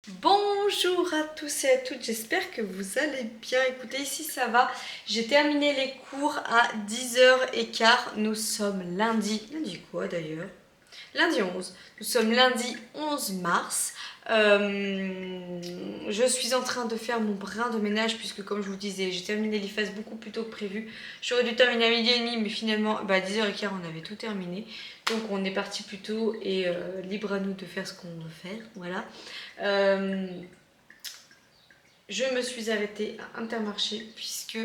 Bonjour à tous et à toutes, j'espère que vous allez bien. Écoutez, ici ça va, j'ai terminé les cours à 10h15, nous sommes lundi quoi d'ailleurs? Lundi 11, nous sommes lundi 11 mars. Je suis en train de faire mon brin de ménage puisque comme je vous disais, j'ai terminé l'IFAS beaucoup plus tôt que prévu. J'aurais dû terminer à 12h30 mais finalement à 10h15 on avait tout terminé. Donc on est parti plus tôt et libre à nous de faire ce qu'on veut faire, voilà. Je me suis arrêtée à Intermarché puisque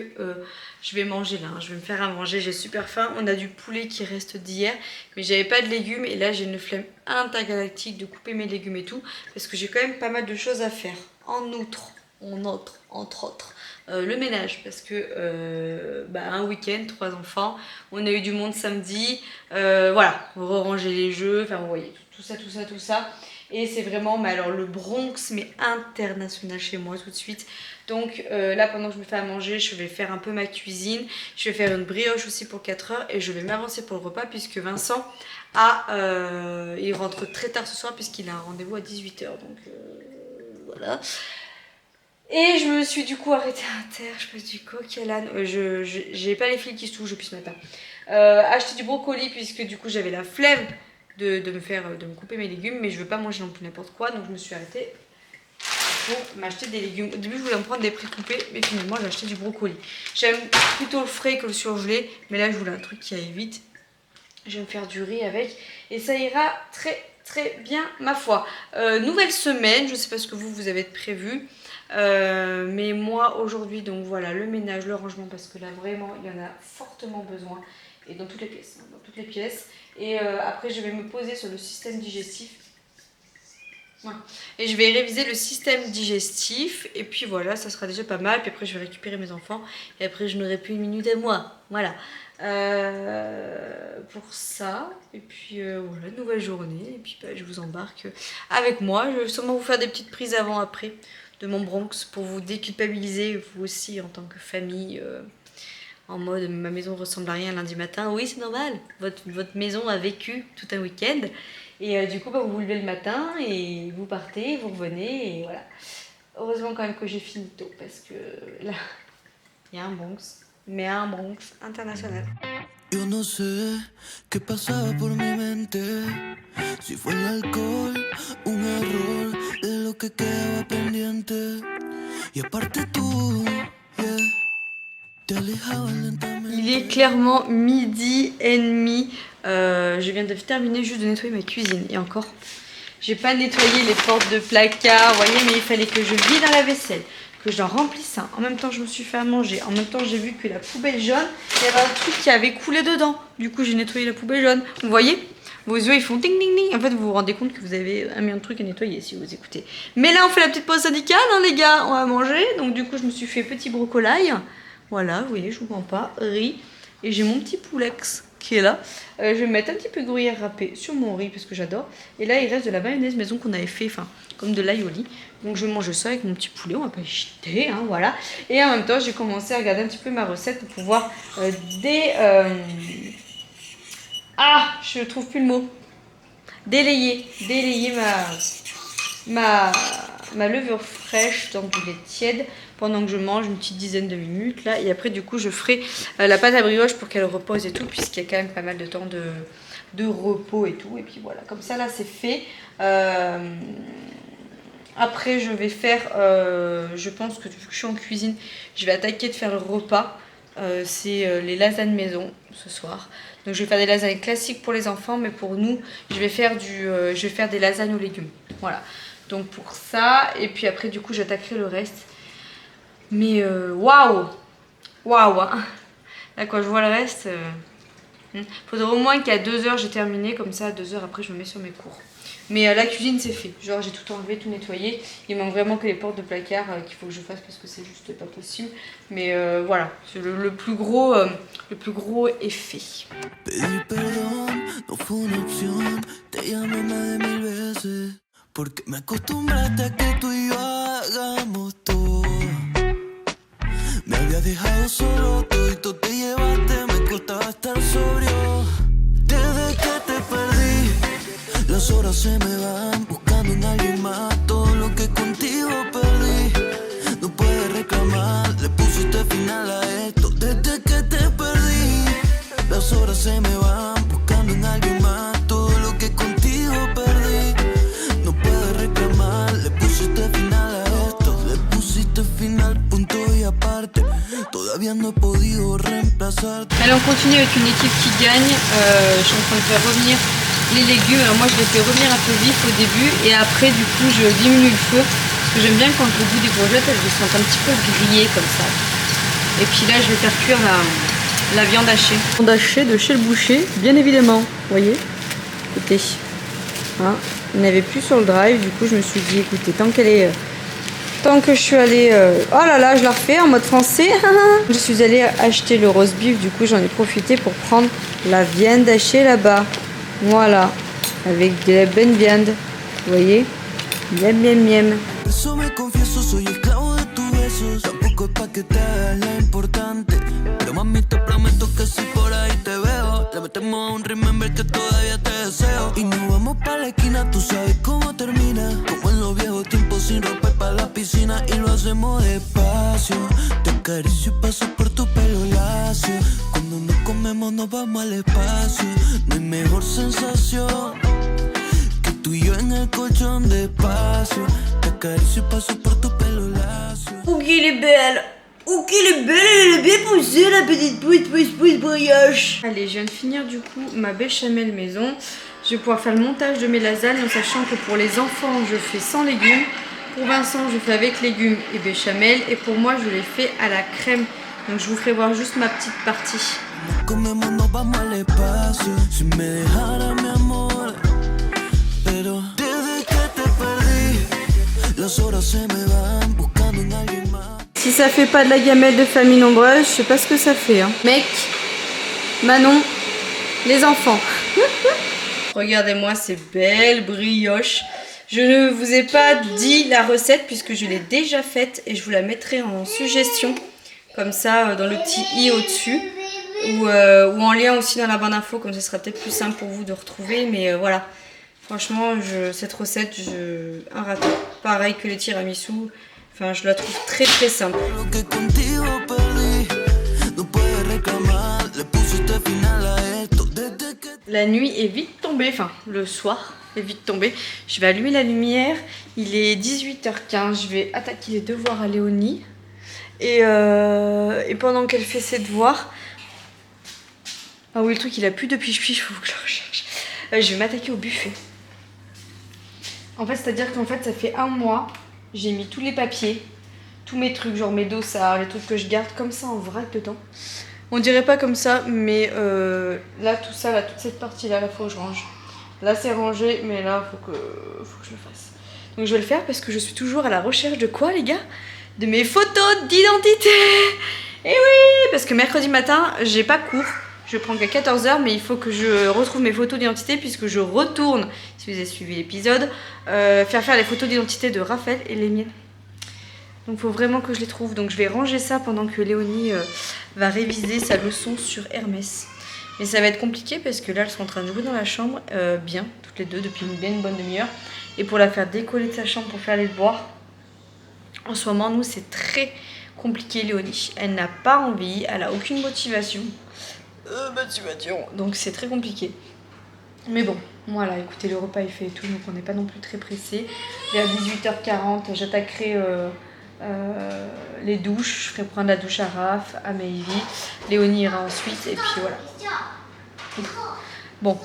je vais manger là, je vais me faire à manger, j'ai super faim. On a du poulet qui reste d'hier, mais j'avais pas de légumes et là j'ai une flemme intergalactique de couper mes légumes et tout parce que j'ai quand même pas mal de choses à faire. Entre autres, le ménage parce que un week-end, 3 enfants, on a eu du monde samedi, voilà, ranger les jeux, enfin vous voyez, tout ça. Et c'est vraiment, mais alors le Bronx, mais international chez moi tout de suite. Donc là, pendant que je me fais à manger, je vais faire un peu ma cuisine. Je vais faire une brioche aussi pour 4 heures et je vais m'avancer pour le repas puisque Vincent il rentre très tard ce soir puisqu'il a un rendez-vous à 18h. Donc voilà. Et je me suis du coup arrêtée à terre, je passe du coq à l'âne. J'ai pas les fils qui se touchent depuis ce matin. Acheter du brocoli puisque du coup j'avais la flemme de me couper mes légumes, mais je veux pas manger non plus n'importe quoi, donc je me suis arrêtée pour m'acheter des légumes. Au début je voulais en prendre des pré-coupés, mais finalement j'ai acheté du brocoli. J'aime plutôt le frais que le surgelé, mais là je voulais un truc qui aille vite. Je vais me faire du riz avec et ça ira très bien ma foi. Nouvelle semaine, je sais pas ce que vous avez prévu. Mais moi aujourd'hui, donc voilà, le ménage, le rangement, parce que là vraiment il y en a fortement besoin et dans toutes les pièces, hein, dans toutes les pièces. Et après je vais me poser sur le système digestif. Voilà. Et je vais réviser le système digestif et puis voilà, ça sera déjà pas mal. Puis après je vais récupérer mes enfants et après je n'aurai plus une minute à moi. Voilà. Pour ça et puis voilà, nouvelle journée et puis je vous embarque avec moi. Je vais sûrement vous faire des petites prises avant après de mon Bronx pour vous déculpabiliser vous aussi en tant que famille, en mode ma maison ressemble à rien lundi matin. Oui, c'est normal, votre maison a vécu tout un week-end et du coup vous vous levez le matin et vous partez, vous revenez et voilà. Heureusement quand même que j'ai fini tôt parce que là il y a un Bronx, mais un Bronx international. Yo no sé qué pasaba por mi mente, si fue el alcohol, un error de lo que quedaba pendiente. Y aparte tú, yeah, te alejabas lentamente. Il est clairement midi et demi. Je viens de terminer juste de nettoyer ma cuisine et encore. J'ai pas nettoyé les portes de placard, vous voyez, mais il fallait que je vide dans la vaisselle, que j'en remplisse ça. En même temps, je me suis fait à manger. En même temps, j'ai vu que la poubelle jaune, il y avait un truc qui avait coulé dedans. Du coup, j'ai nettoyé la poubelle jaune. Vous voyez, vos yeux, ils font ding ding ding. En fait, vous vous rendez compte que vous avez un million de trucs à nettoyer si vous écoutez. Mais là, on fait la petite pause syndicale, hein, les gars. On va manger. Donc, du coup, je me suis fait petit brocolaille. Voilà, vous voyez, je vous mens pas. Riz. Et j'ai mon petit poulex qui est là. Je vais mettre un petit peu de gruyère râpée sur mon riz parce que j'adore. Et là, il reste de la mayonnaise maison qu'on avait fait, enfin, comme de l'aïoli. Donc, je mange ça avec mon petit poulet. On va pas y jeter, hein, voilà. Et en même temps, j'ai commencé à regarder un petit peu ma recette pour pouvoir je trouve plus le mot. Délayer ma levure fraîche dans du lait tiède pendant que je mange une petite dizaine de minutes là, et après du coup je ferai la pâte à brioche pour qu'elle repose et tout, puisqu'il y a quand même pas mal de temps de repos et tout, et puis voilà, comme ça là c'est fait. Après je vais faire je pense que vu que je suis en cuisine, je vais attaquer de faire le repas. C'est les lasagnes maison ce soir. Donc je vais faire des lasagnes classiques pour les enfants, mais pour nous je vais faire des lasagnes aux légumes. Voilà. Donc pour ça, et puis après du coup j'attaquerai le reste. Mais waouh, hein. Là quand je vois le reste, faudrait au moins qu'à 2h j'ai terminé, comme ça à 2h après je me mets sur mes cours. Mais la cuisine c'est fait, genre j'ai tout enlevé, tout nettoyé. Il manque vraiment que les portes de placard qu'il faut que je fasse parce que c'est juste pas possible. Mais voilà, le plus gros est fait. Pedir perdón no fue una opción, te llamé más de 1000 veces, porque me acostumbraste a que tú y yo hagamos todo. Me había dejado solo, todito te llevaste, me costaba estar sobrio. Desde que te perdí, las horas se me van buscando en alguien más todo lo que on continue avec une équipe qui gagne. Je suis en train de faire revenir les légumes. Alors moi je les fais revenir un peu vif au début et après du coup je diminue le feu. Parce que j'aime bien quand le goût des courgettes elles se sentent un petit peu grillées comme ça. Et puis là je vais faire cuire la viande hachée. Viande hachée de chez le boucher, bien évidemment. Vous voyez, écoutez. Hein, il n'y en avait plus sur le drive, du coup je me suis dit écoutez, tant que je suis allée... Oh là là, je la refais en mode français. Je suis allée acheter le roast beef, du coup j'en ai profité pour prendre la viande hachée là-bas. Voilà, avec de la bonne viande. Vous voyez, miam miam miam. Eso me confieso, soy esclavo de tus besos. Tampoco es pa' que te hagas la importante. Pero mami, te prometo que si por ahí te veo, le metemos a un remember que todavía te deseo. Y nos vamos pa' la esquina, tú sabes cómo termina. Como en los viejos tiempos sin ropa y pa' la piscina. Y lo hacemos despacio. Te acaricio y paso por tu pelo lacio. Cuando nos comemos nos vamos al espacio. No hay mejor sensación que tú y yo en el colchón despacio. Te acaricio y paso por tu pelo lacio. Oh qu'elle est belle. Oh qu'elle est belle, elle est bien poussée la petite pousse brioche. Allez, je viens de finir du coup ma béchamel maison. Je vais pouvoir faire le montage de mes lasagnes en sachant que pour les enfants je fais sans légumes. Pour Vincent je fais avec légumes et béchamel. Et pour moi je les fais à la crème. Donc je vous ferai voir juste ma petite partie. Comemos, nos vamos al espacio. Si me dejara mi amor. Pero desde que te perdí, las horas se me van buscando en alguien más. Si ça fait pas de la gamelle de famille nombreuse, je sais pas ce que ça fait. Hein. Mec, Manon, les enfants. Regardez-moi ces belles brioches. Je ne vous ai pas dit la recette puisque je l'ai déjà faite et je vous la mettrai en suggestion. Comme ça, dans le petit i au-dessus. Ou en lien aussi dans la barre d'infos, comme ça sera peut-être plus simple pour vous de retrouver. Mais voilà, franchement, cette recette, un raté. Pareil que les tiramisu. Enfin, je la trouve très très simple. La nuit est vite tombée, enfin le soir est vite tombé. Je vais allumer la lumière. Il est 18h15. Je vais attaquer les devoirs à Léonie. Et pendant qu'elle fait ses devoirs... Ah oui, le truc il a plus de piche-piche, il faut que je le recherche. Je vais m'attaquer au buffet. En fait, c'est-à-dire qu'en fait, ça fait un mois... J'ai mis tous les papiers, tous mes trucs, genre mes dossards, les trucs que je garde comme ça en vrac dedans. On dirait pas comme ça, mais là, tout ça, là, toute cette partie-là, il faut que je range. Là, c'est rangé, mais là, faut que je le fasse. Donc, je vais le faire parce que je suis toujours à la recherche de quoi, les gars? De mes photos d'identité. Et oui, parce que mercredi matin, j'ai pas cours. Je prends qu'à 14 h, mais il faut que je retrouve mes photos d'identité puisque je retourne, si vous avez suivi l'épisode, faire les photos d'identité de Raphaël et les miennes. Donc il faut vraiment que je les trouve. Donc je vais ranger ça pendant que Léonie va réviser sa leçon sur Hermès. Mais ça va être compliqué parce que là, elles sont en train de jouer dans la chambre, bien, toutes les deux, depuis une bonne demi-heure. Et pour la faire décoller de sa chambre pour faire les devoirs, en ce moment, nous, c'est très compliqué, Léonie. Elle n'a pas envie, elle n'a aucune motivation. Donc c'est très compliqué. Mais bon, voilà, écoutez, le repas est fait et tout, donc on n'est pas non plus très pressé. Vers 18h40, j'attaquerai les douches. Je ferai prendre la douche à Raph, à Maëvi. Léonie ira ensuite, et puis voilà. Bon,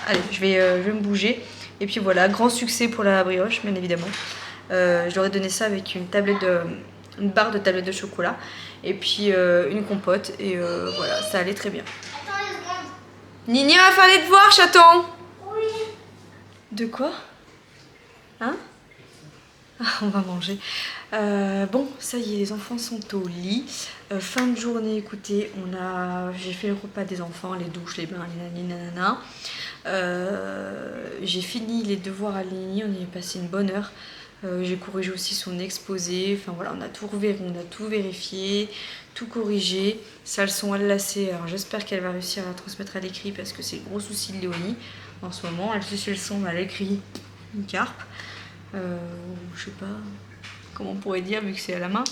allez, je vais me bouger. Et puis voilà, grand succès pour la brioche, bien évidemment. Je leur ai donné ça avec une barre de tablette de chocolat. Et puis une compote, et voilà, ça allait très bien. Nini va faire les devoirs, chaton. Oui. De quoi? Hein? Ah, on va manger. Bon, ça y est, les enfants sont au lit. Fin de journée, écoutez, j'ai fait le repas des enfants, les douches, les bains, les nanana. J'ai fini les devoirs à Léonie, on y est passé une bonne heure. J'ai corrigé aussi son exposé. Enfin voilà, on a tout vérifié, tout corrigé. Sa leçon, elle l'a sait. Alors j'espère qu'elle va réussir à la transmettre à l'écrit parce que c'est le gros souci de Léonie en ce moment. Elle sait ses leçons, elle écrit une carpe. Je sais pas comment on pourrait dire vu que c'est à la main.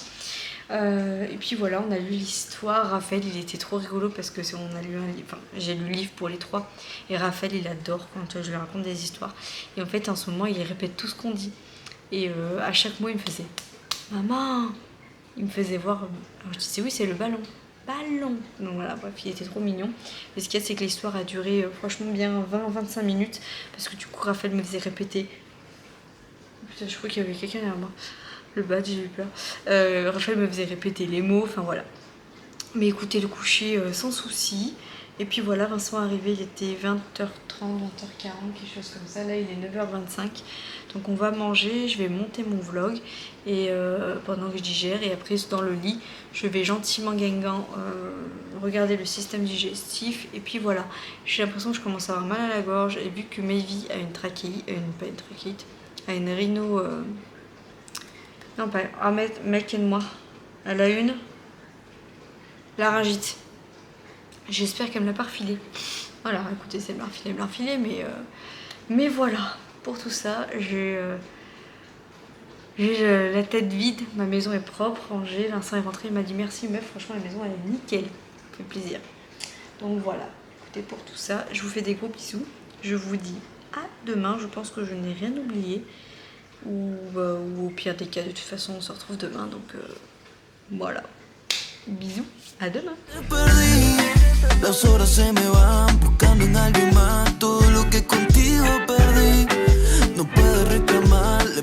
Et puis voilà, on a lu l'histoire. Raphaël, il était trop rigolo parce que on a lu un livre. Enfin, j'ai lu le livre pour les trois. Et Raphaël, il adore quand je lui raconte des histoires. Et en fait, en ce moment, il répète tout ce qu'on dit. Et à chaque mot, il me faisait « Maman !» Il me faisait voir. Alors je disais « Oui, c'est le ballon. » pas long. Donc voilà, bref, il était trop mignon. Et ce qu'il y a, c'est que l'histoire a duré franchement bien 20-25 minutes. Parce que du coup, Raphaël me faisait répéter. Putain, je crois qu'il y avait quelqu'un derrière moi. Le badge, j'ai eu peur. Raphaël me faisait répéter les mots, enfin voilà. Mais écoutez, le coucher sans souci. Et puis voilà, Vincent est arrivé, il était 20h30, 20h40, quelque chose comme ça. Là, il est 9h25. Donc on va manger, je vais monter mon vlog et pendant que je digère. Et après, dans le lit, je vais gentiment Guingamp regarder le système digestif. Et puis voilà, j'ai l'impression que je commence à avoir mal à la gorge. Et vu que Mayvi a une trachéite, pas une trachéite, a une rhino... non, pas... Ah, mec et moi. Elle a une laryngite. J'espère qu'elle me l'a pas refilé. Voilà, écoutez, c'est elle me l'a refilé, mais voilà. Pour tout ça, j'ai la tête vide. Ma maison est propre, rangée. Vincent est rentré, il m'a dit merci meuf, franchement la maison elle est nickel. Ça fait plaisir. Donc voilà, écoutez, pour tout ça, je vous fais des gros bisous. Je vous dis à demain. Je pense que je n'ai rien oublié. Ou au pire des cas, de toute façon, on se retrouve demain. Donc voilà. Bisous, à demain. Las horas se me van buscando en alguien más todo lo que contigo perdí. No puedes reclamar, le